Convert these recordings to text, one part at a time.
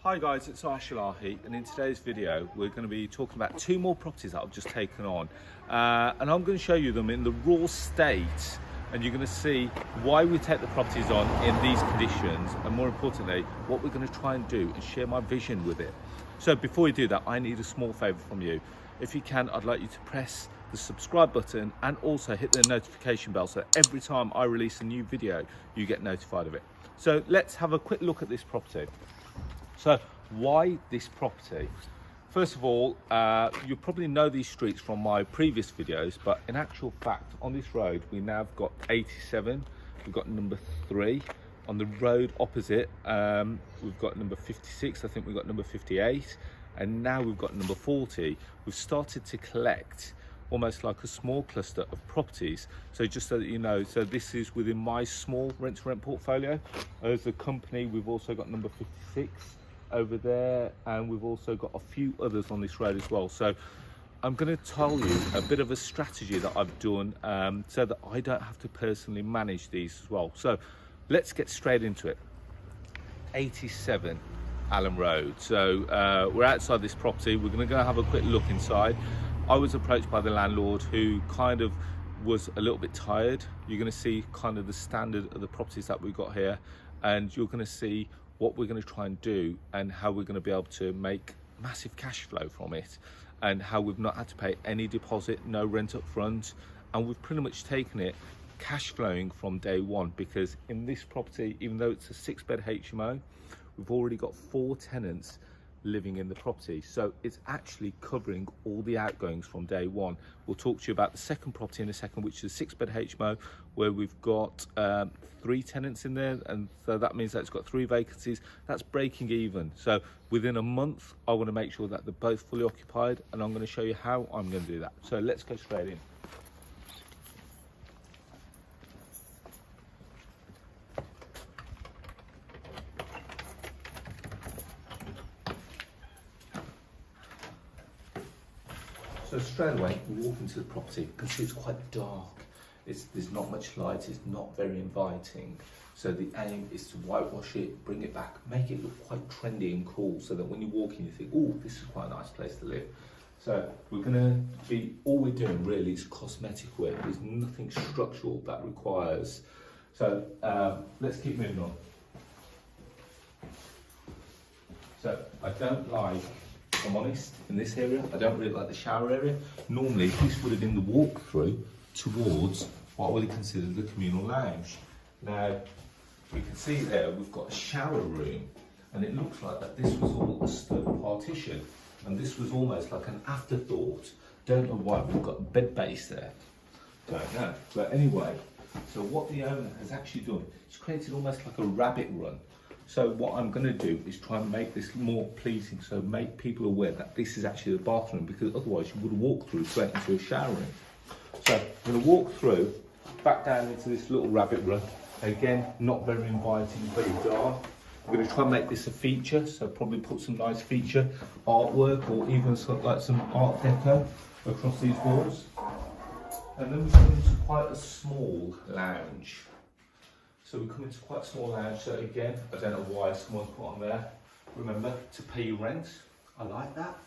Hi guys, it's Arsh Ellahi, and in today's video we're going to be talking about two more properties that I've just taken on, and I'm going to show you them in the raw state, and you're going to see why we take the properties on in these conditions, and more importantly what we're going to try and do and share my vision with it. So before we do that, I need a small favour from you. If you can, I'd like you to press the subscribe button and also hit the notification bell so that every time I release a new video you get notified of it. So let's have a quick look at this property. So why this property? First of all, you probably know these streets from my previous videos, but in actual fact on this road we now have got 87, we've got number 3. On the road opposite we've got number 56, I think we've got number 58, and now we've got number 40. We've started to collect almost like a small cluster of properties. So just so that you know, so this is within my small rent-to-rent portfolio. As a company, we've also got number 56 over there, and we've also got a few others on this road as well. So I'm going to tell you a bit of a strategy that I've done so that I don't have to personally manage these as well. So let's get straight into it. 87 Allen Road. So we're outside this property. We're going to go have a quick look inside. I was approached by the landlord who kind of was a little bit tired. You're going to see kind of the standard of the properties that we've got here, and you're going to see what we're going to try and do and how we're going to be able to make massive cash flow from it, and how we've not had to pay any deposit, no rent up front, and we've pretty much taken it cash flowing from day one, because in this property, even though it's a 6-bed HMO, we've already got 4 tenants living in the property, so it's actually covering all the outgoings from day one. We'll talk to you about the second property in a second, which is a 6-bed HMO where we've got 3 tenants in there, and so that means that it's got 3 vacancies. That's breaking even. So within a month I want to make sure that they're both fully occupied, and I'm going to show you how I'm going to do that. So let's go straight in. So straight away we walk into the property. You can see it's quite dark. There's not much light, it's not very inviting. So the aim is to whitewash it, bring it back, make it look quite trendy and cool, so that when you walk in you think, oh, this is quite a nice place to live. So we're gonna be, all we're doing really is cosmetic work. There's nothing structural that requires. So let's keep moving on. So I don't like, if I'm honest, in this area, I don't really like the shower area. Normally, this would have been the walk-through towards what I would consider the communal lounge. Now, we can see there, we've got a shower room, and it looks like that this was all a stud partition, and this was almost like an afterthought. Don't know why we've got a bed base there. Don't know. But anyway, so what the owner has actually done, he's created almost like a rabbit run. So what I'm going to do is try and make this more pleasing, so make people aware that this is actually the bathroom, because otherwise you would walk through straight into a shower room. So I'm going to walk through, back down into this little rabbit run. Again, not very inviting, very dark. I'm going to try and make this a feature, so probably put some nice feature artwork or even like some art deco across these walls. And then we come into quite a small lounge. So we come into quite a small lounge. So again, I don't know why someone's put on there. Remember to pay your rent. I like that.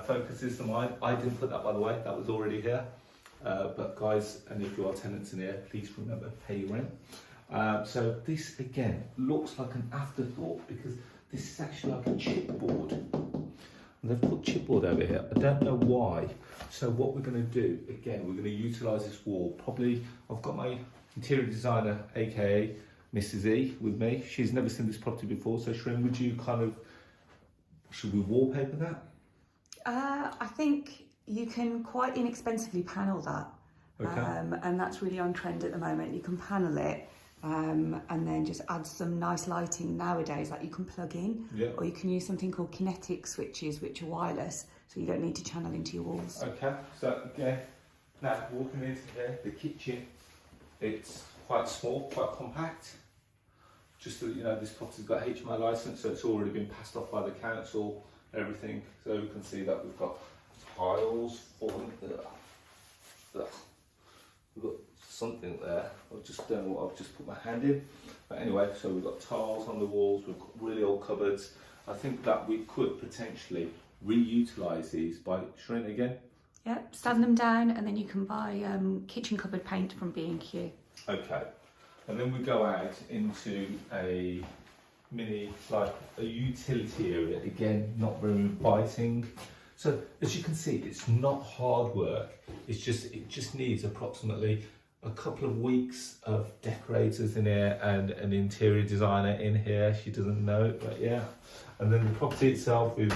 Focus is the mind. I didn't put that, by the way. That was already here. But guys, and if you are tenants in here, please remember pay your rent. So this again looks like an afterthought, because this is actually like a chipboard. And they've put chipboard over here. I don't know why. So what we're going to do again, we're going to utilise this wall. Probably I've got my interior designer, aka Mrs. E, with me. She's never seen this property before, so Shrin, would you should we wallpaper that? I think you can quite inexpensively panel that. Okay. And that's really on trend at the moment. You can panel it and then just add some nice lighting nowadays that you can plug in. Yeah. Or you can use something called kinetic switches, which are wireless, so you don't need to channel into your walls. Okay, so again, now walking into here, the kitchen. It's quite small, quite compact. Just so that you know, this property's got HMO licence, so it's already been passed off by the council, everything. So we can see that we've got tiles falling. We've got something there. I just don't know what I've just put my hand in. But anyway, so we've got tiles on the walls, we've got really old cupboards. I think that we could potentially reutilise these by showing again. Yep, sand them down, and then you can buy kitchen cupboard paint from B&Q. Okay, and then we go out into a mini, like a utility area, again not very inviting. So as you can see, it's not hard work, it just needs approximately a couple of weeks of decorators in here and an interior designer in here. She doesn't know it, but yeah. And then the property itself, we've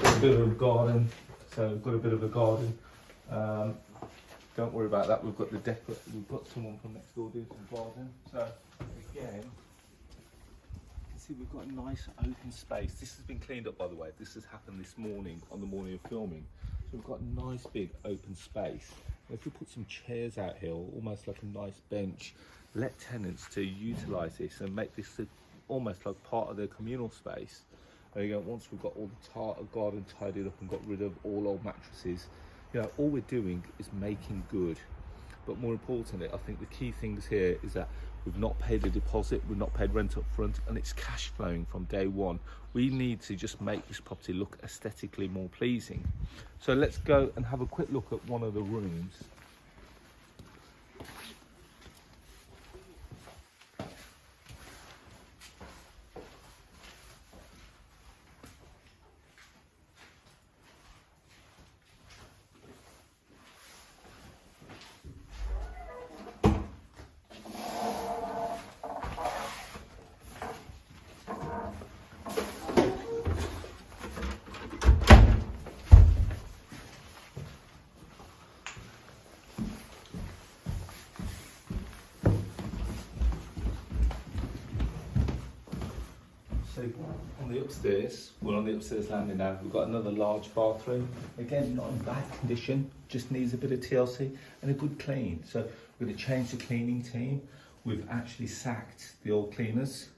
got a bit of a garden, so we've got a bit of a garden. Don't worry about that, we've got the we've got someone from next door doing some gardening. So again, see, we've got a nice open space. This has been cleaned up, by the way. This has happened this morning, on the morning of filming. So we've got a nice big open space. And if we put some chairs out here, almost like a nice bench, let tenants to utilise this and make this almost like part of their communal space. And again, once we've got all the garden tidied up and got rid of all old mattresses, you know, all we're doing is making good. But more importantly, I think the key things here is that we've not paid a deposit, we've not paid rent up front, and it's cash flowing from day one. We need to just make this property look aesthetically more pleasing. So let's go and have a quick look at one of the rooms. So on the upstairs, we're on the upstairs landing now. We've got another large bathroom. Again, not in bad condition, just needs a bit of TLC and a good clean. So we're going to change the cleaning team. We've actually sacked the old cleaners.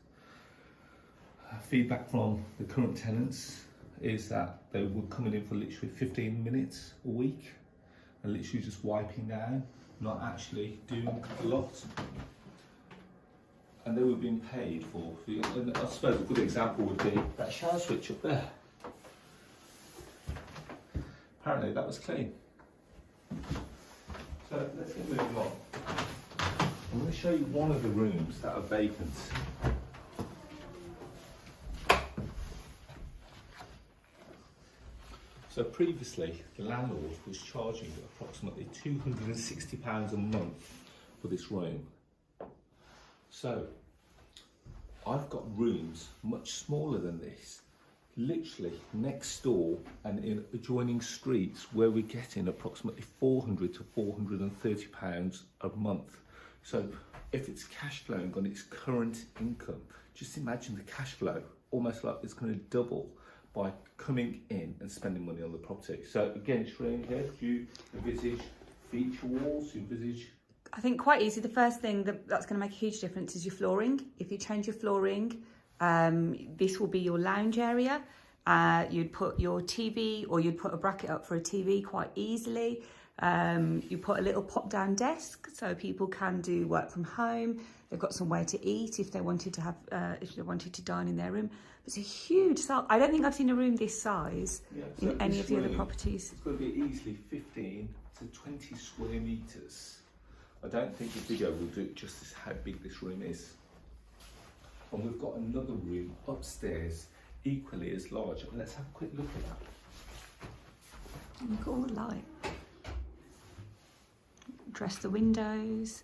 Feedback from the current tenants is that they were coming in for literally 15 minutes a week and literally just wiping down, not actually doing a lot. And they were being paid for, and I suppose a good example would be that shower switch up there. Apparently that was clean. So let's get moving on. I'm going to show you one of the rooms that are vacant. So previously the landlord was charging approximately £260 a month for this room. So I've got rooms much smaller than this, literally next door and in adjoining streets where we're getting approximately £400 to £430 a month. So if it's cash flowing on its current income, just imagine the cash flow, almost like it's going to double by coming in and spending money on the property. So again, Shreen here, do you envisage feature walls, do you envisage? I think quite easy. The first thing that's going to make a huge difference is your flooring. If you change your flooring, this will be your lounge area. You'd put your TV, or you'd put a bracket up for a TV quite easily. You put a little pop-down desk so people can do work from home. They've got somewhere to eat if they wanted to have, if they wanted to dine in their room. It's a huge size. I don't think I've seen a room this size in any of the other properties. It's going to be easily 15 to 20 square metres. I don't think the video will do justice how big this room is. And we've got another room upstairs, equally as large. Let's have a quick look at that. Look at all the light. Dress the windows,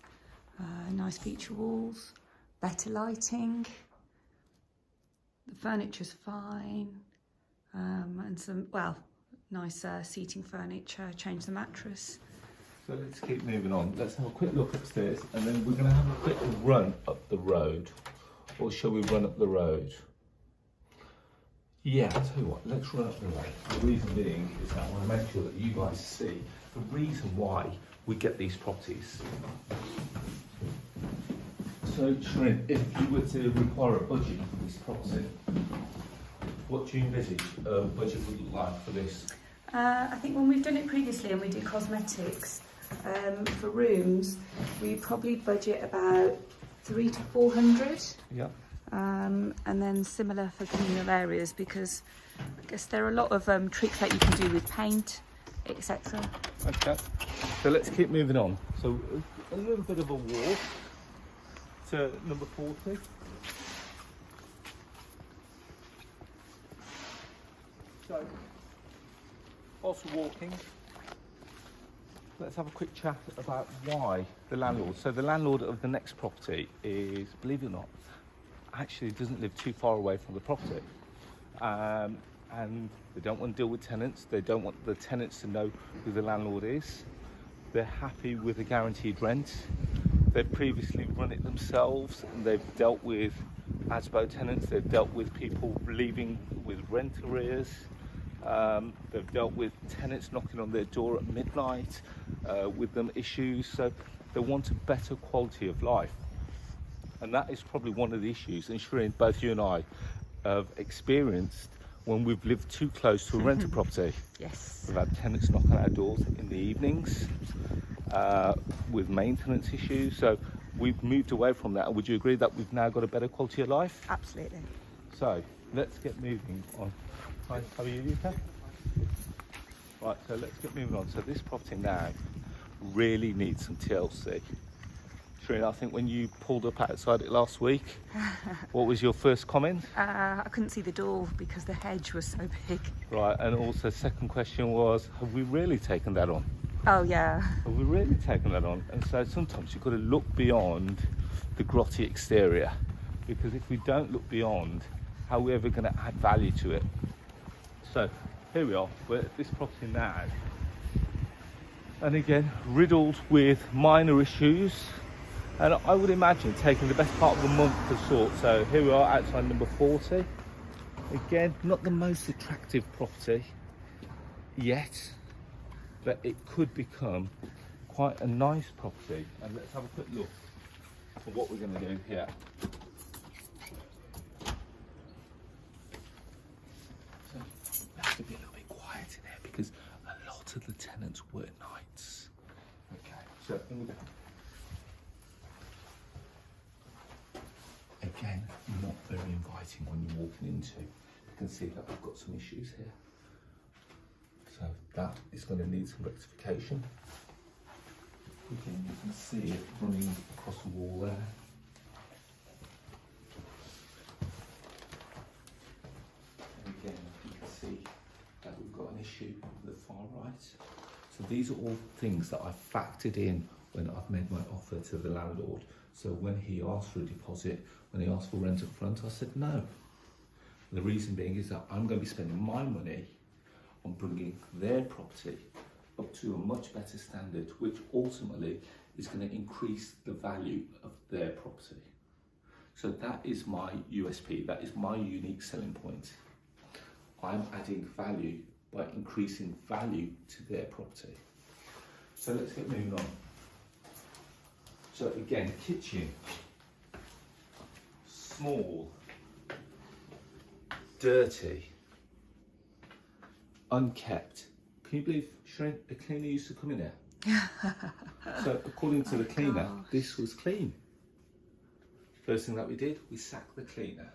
nice feature walls, better lighting. The furniture's fine, and some, well, nice seating furniture, change the mattress. So let's keep moving on. Let's have a quick look upstairs and then we're going to have a quick run up the road. Or shall we run up the road? Yeah, I'll tell you what, let's run up the road. The reason being is that I want to make sure that you guys see the reason why we get these properties. So, Shreen, if you were to require a budget for this property, what do you envisage a budget would look like for this? I think when we've done it previously and we did cosmetics, For rooms, we probably budget about 300 to 400. Yeah. And then similar for communal areas, because I guess there are a lot of tricks that you can do with paint, etc. Okay, so let's keep moving on. So a little bit of a walk to number 40. So, whilst we're walking, let's have a quick chat about why the landlord. So the landlord of the next property is, believe it or not, actually doesn't live too far away from the property. And they don't want to deal with tenants. They don't want the tenants to know who the landlord is. They're happy with a guaranteed rent. They've previously run it themselves, and they've dealt with ASBO tenants. They've dealt with people leaving with rent arrears. They've dealt with tenants knocking on their door at midnight with them issues. So they want a better quality of life. And that is probably one of the issues, ensuring both you and I have experienced when we've lived too close to a rental property. Yes. We've had tenants knock on our doors in the evenings with maintenance issues. So we've moved away from that. And would you agree that we've now got a better quality of life? Absolutely. So let's get moving on. Hi, how are you, Yuka? Right, so let's get moving on. So this property now really needs some TLC. Shireen, I think when you pulled up outside it last week, what was your first comment? I couldn't see the door because the hedge was so big. Right, and also second question was, have we really taken that on? Oh yeah. Have we really taken that on? And so sometimes you've got to look beyond the grotty exterior, because if we don't look beyond, how are we ever going to add value to it? So here we are, we're at this property now, and again riddled with minor issues, and I would imagine taking the best part of a month to sort. So here we are outside number 40. Again, not the most attractive property yet, but it could become quite a nice property. And let's have a quick look at what we're going to do here. So we have to be a little bit quiet in here because a lot of the tenants work nights. Okay, so in we go. Again, not very inviting when you're walking into. You can see that we've got some issues here. So that is going to need some rectification. Again, you can see it running across the wall there. And again, you can see that we've got an issue to the far right. So these are all things that I've factored in when I've made my offer to the landlord. So when he asked for a deposit, when he asked for rent up front, I said no. The reason being is that I'm going to be spending my money on bringing their property up to a much better standard, which ultimately is going to increase the value of their property. So that is my USP, that is my unique selling point. I'm adding value by increasing value to their property. So let's get moving on. So again, kitchen, small, dirty, unkept. Can you believe, Shireen, a cleaner used to come in here? So according to the cleaner, this was clean. First thing that we did, we sacked the cleaner.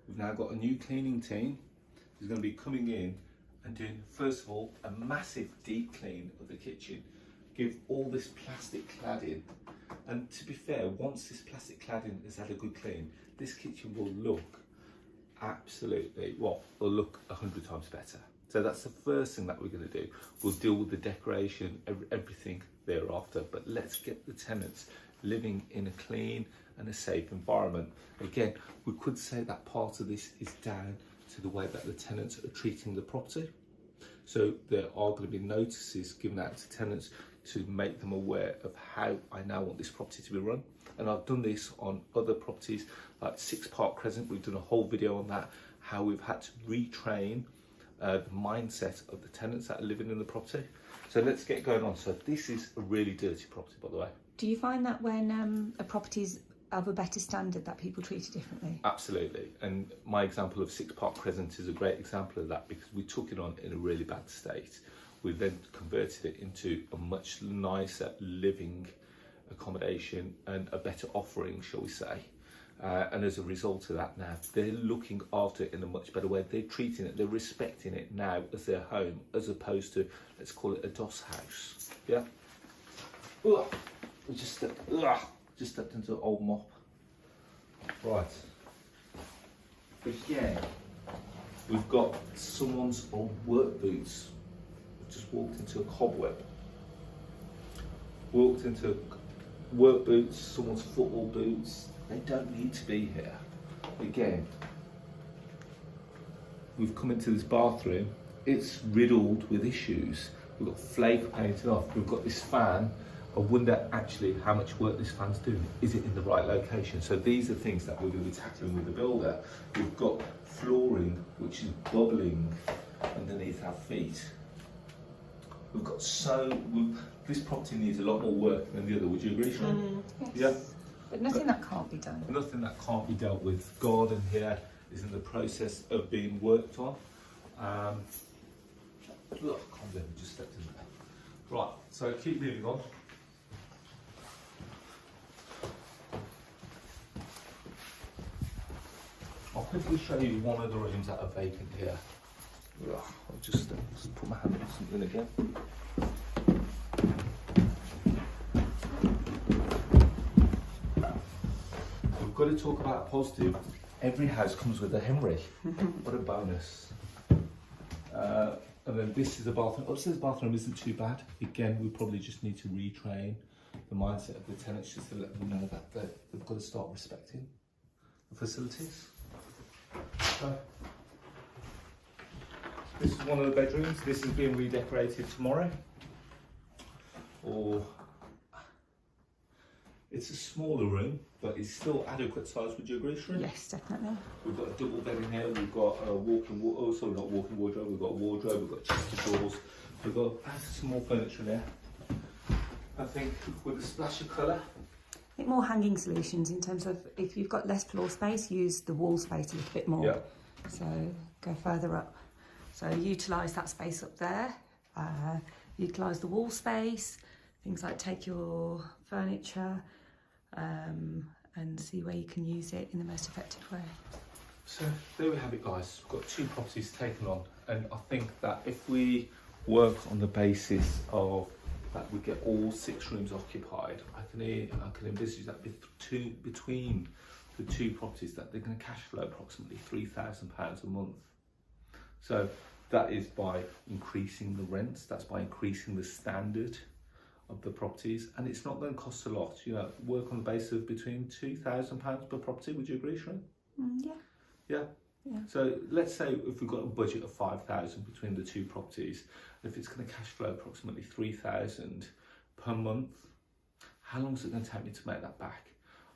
We've now got a new cleaning team who's going to be coming in and doing, first of all, a massive deep clean of the kitchen. Give all this plastic cladding. And to be fair, once this plastic cladding has had a good clean, this kitchen will look absolutely, well, will look 100 times better. So that's the first thing that we're going to do. We'll deal with the decoration, everything thereafter, but let's get the tenants living in a clean and a safe environment. Again, we could say that part of this is down to the way that the tenants are treating the property. So there are going to be notices given out to tenants to make them aware of how I now want this property to be run. And I've done this on other properties like 6 Park Crescent. We've done a whole video on that, how we've had to retrain the mindset of the tenants that are living in the property. So let's get going on. So this is a really dirty property, by the way. Do you find that when a property's of a better standard that people treat it differently? Absolutely. And my example of 6 Park Crescent is a great example of that, because we took it on in a really bad state. we then converted it into a much nicer living accommodation and a better offering, shall we say. And as a result of that, now they're looking after it in a much better way. They're treating it, they're respecting it now as their home, as opposed to, let's call it a DOS house. Yeah. Ugh. We just stepped into an old mop. Right. Again, we've got someone's old work boots. We've just walked into a cobweb. Walked into work boots, someone's football boots. They don't need to be here. Again, we've come into this bathroom. It's riddled with issues. We've got flake painted off. We've got this fan. I wonder actually how much work this fan's doing. Is it in the right location? So these are things that we're going to be tackling with the builder. We've got flooring which is bubbling underneath our feet. We've got this property needs a lot more work than the other. Would you agree, Sharon? Yes. Yeah. But nothing that can't be done. Nothing that can't be dealt with. Garden here is in the process of being worked on. Look, calm down, just stepped in there. Right, so keep moving on. I'll quickly show you one of the rooms that are vacant here. I'll just put my hand on something again. We've got to talk about positive. Every house comes with a Henry. What a bonus. And then this is a bathroom. Upstairs bathroom isn't too bad. Again, we probably just need to retrain the mindset of the tenants just to let them know that they've got to start respecting the facilities. So, this is one of the bedrooms. This is being redecorated tomorrow. Or it's a smaller room, but it's still adequate size. Would you agree, Shreya? Yes, definitely. We've got a double bed in here. We've got a walk-in wardrobe. We've got a wardrobe. We've got chest of drawers. We've got some more furniture in there. I think with a splash of colour. I think more hanging solutions in terms of if you've got less floor space, use the wall space a little bit more. Yeah. So go further up. So utilise that space up there. Utilise the wall space. Things like take your furniture and see where you can use it in the most effective way. So there we have it, guys. We've got 2 properties taken on, and I think that if we work on the basis of that we get all 6 rooms occupied, I can envisage that between the 2 properties that they're going to cash flow approximately £3,000 a month. So that is by increasing the rents, that's by increasing the standard of the properties, and it's not going to cost a lot. You know, work on the basis of between £2,000 per property. Would you agree, Sharon? Yeah. Yeah. Yeah. So let's say if we've got a budget of 5,000 between the 2 properties, if it's going to cash flow approximately 3,000 per month, how long is it going to take me to make that back?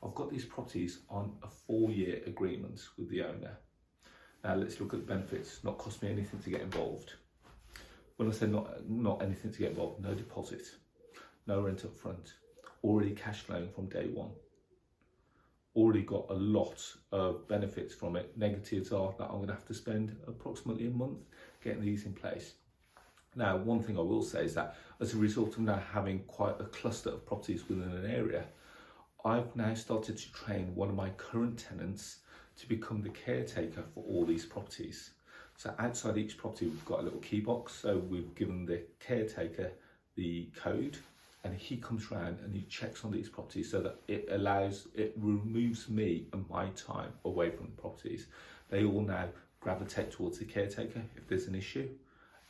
I've got these properties on a 4-year agreement with the owner. Now let's look at the benefits. Not cost me anything to get involved. When I say not anything to get involved, no deposit, no rent up front, already cash flowing from day one. Already got a lot of benefits from it. Negatives are that I'm going to have to spend approximately a month getting these in place. Now, one thing I will say is that as a result of now having quite a cluster of properties within an area, I've now started to train one of my current tenants to become the caretaker for all these properties. So outside each property, we've got a little key box. So we've given the caretaker the code, and he comes round and he checks on these properties so that it removes me and my time away from the properties. They all now gravitate towards the caretaker if there's an issue.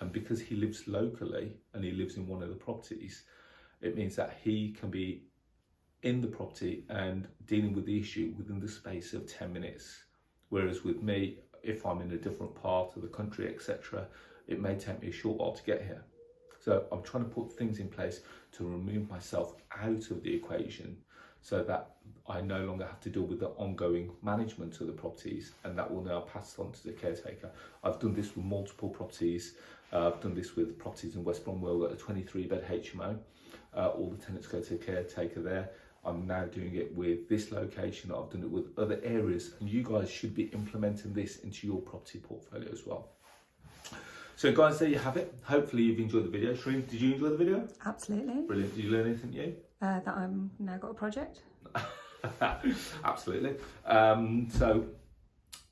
And because he lives locally and he lives in one of the properties, it means that he can be in the property and dealing with the issue within the space of 10 minutes. Whereas with me, if I'm in a different part of the country, etc., it may take me a short while to get here. So I'm trying to put things in place to remove myself out of the equation so that I no longer have to deal with the ongoing management of the properties, and that will now pass on to the caretaker. I've done this with multiple properties. I've done this with properties in West Bromwell at a 23-bed HMO. All the tenants go to the caretaker there. I'm now doing it with this location. I've done it with other areas, and you guys should be implementing this into your property portfolio as well. So guys, there you have it. Hopefully you've enjoyed the video. Shreen, did you enjoy the video? Absolutely. Brilliant. Did you learn anything new? That I'm now got a project. Absolutely. So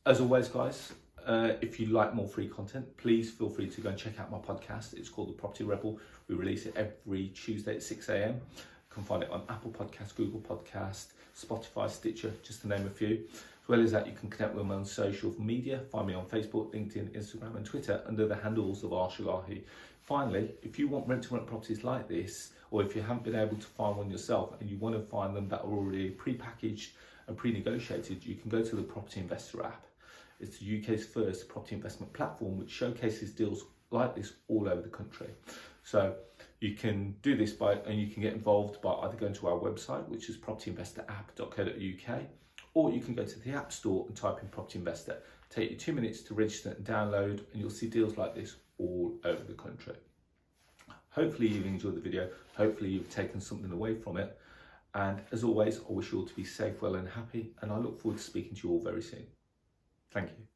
as always, guys, if you like more free content, please feel free to go and check out my podcast. It's called The Property Rebel. We release it every Tuesday at 6 a.m. You can find it on Apple Podcasts, Google Podcasts, Spotify, Stitcher, just to name a few. As well as that, you can connect with me on social media. Find me on Facebook, LinkedIn, Instagram and Twitter under the handles of Arsh Ellahi. Finally, if you want rent-to-rent properties like this, or if you haven't been able to find one yourself and you want to find them that are already pre-packaged and pre-negotiated, you can go to the Property Investor app. It's the UK's first property investment platform which showcases deals like this all over the country. So you can do this and you can get involved by either going to our website, which is propertyinvestораpp.co.uk, or you can go to the App Store and type in Property Investor. Take you 2 minutes to register and download, and you'll see deals like this all over the country. Hopefully you've enjoyed the video. Hopefully you've taken something away from it. And as always, I wish you all to be safe, well and happy. And I look forward to speaking to you all very soon. Thank you.